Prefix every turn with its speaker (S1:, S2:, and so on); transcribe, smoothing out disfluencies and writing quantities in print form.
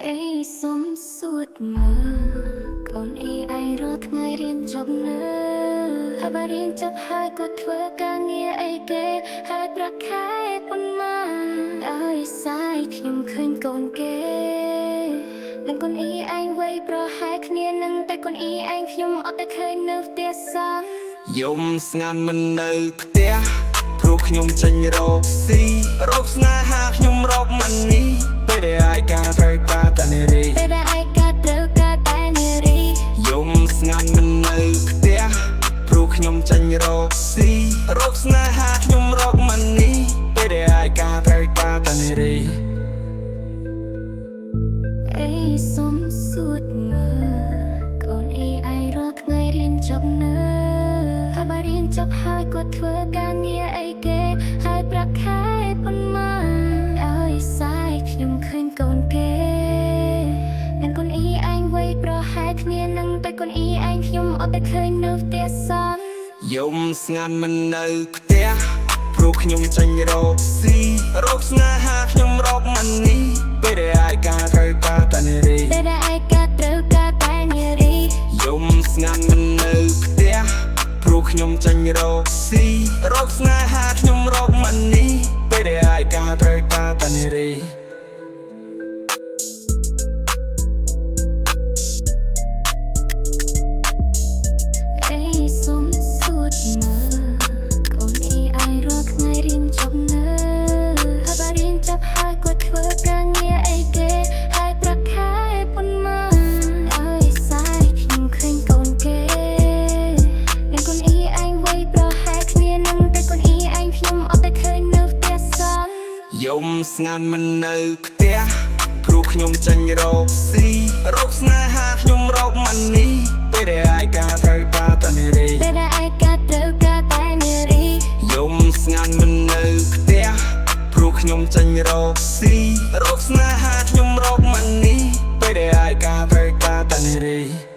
S1: អេសុំសួតមើលកូនអ៊ីអៃរកថ្ងៃរៀនចប់នៅហើយបើរៀនចប់ហើយគាត់ធ្វើការងារអីគេហើយប្រាក់ខែប៉ុន្មានអើយសាយខ្ញុំឃើញកូនគេនឹងកូនអ៊ីអញវ័យប្រហែលគ្នានឹងតែកូនអ៊ីអញខ្ញុំអត់តែឃើញនៅផ្ទះសោះ
S2: យំស្ងាត់មិននៅផ្ទះព្រោះខ្ញុំចេញរកស៊ីរកស្នេហាខ្ញុំរកមិននេះពេលដែលអាយការត្រូវការតែនារី
S1: ពេលដែលអាយការត្រូវការតែនារី
S2: យំស្ងាត់មិននៅផ្ទះព្រោះខ្ញុំចេញរកស៊ីរកស្នេហាខ្ញុំរកមិននេះពេលដែលអាយការត្រូវការតែនារី
S1: អេសុំសួតមើលកូនអ៊ីអៃរកថ្ងៃរៀនចប់នៅហើយបើរៀនចប់ហើយគាត់ធ្វើការងារអីគេហើយប្រាក់ខែប៉ុន្មានអើយសាយខ្ញុំឃើញកូនគេនឹងកូនអ៊ីអញវ័យប្រហែលគ្នានឹងតែកូនអ៊ីអញខ្ញុំអត់តែឃើញនៅផ្ទះសោះ
S2: យំស្ងាត់មិននៅផ្ទះព្រោះខ្ញុំចេញរកស៊ីរកស្នេហាខ្ញុំរកមិននេះពេលដែលអាយការត្រូវការតែនារី
S1: ពេលដែលអាយការត្រូវការតែនារី
S2: យំស្ងាត់មិននៅផ្ទះព្រោះខ្ញុំចេញរកស៊ីរកស្នេហាខ្ញុំរកមិននេះពេលដែលអាយការត្រូវការតែនារី
S1: អេសុំសួតមើលកូនអ៊ីអៃរកថ្ងៃរៀនចប់នៅហើយបើរៀនចប់ហើយគាត់ធ្វើការងារអីគេហើយប្រាក់ខែប៉ុន្មានអើយសាយខ្ញុំឃើញកូនគេនឹងកូនអ៊ីអញវ័យប្រហែលគ្នានឹងតែកូនអ៊ីអញខ្ញុំអត់តែឃើញនៅផ្ទះសោះ
S2: យំស្ងាត់មិននៅផ្ទះព្រោះខ្ញុំចេញរកស៊ីរកស្នេហាខ្ញុំរកមិននេះពេលដែលអាយការត្រូវការតែនារី
S1: ពេលដែលអាយការត្រូវការតែនារី
S2: យំស្ងាត់មិននៅផ្ទះព្រោះខ្ញុំចេញរកស៊ីរកស្នេហាខ្ញុំរកមិននេះពេលដែលអាយការត្រូវការតែនារី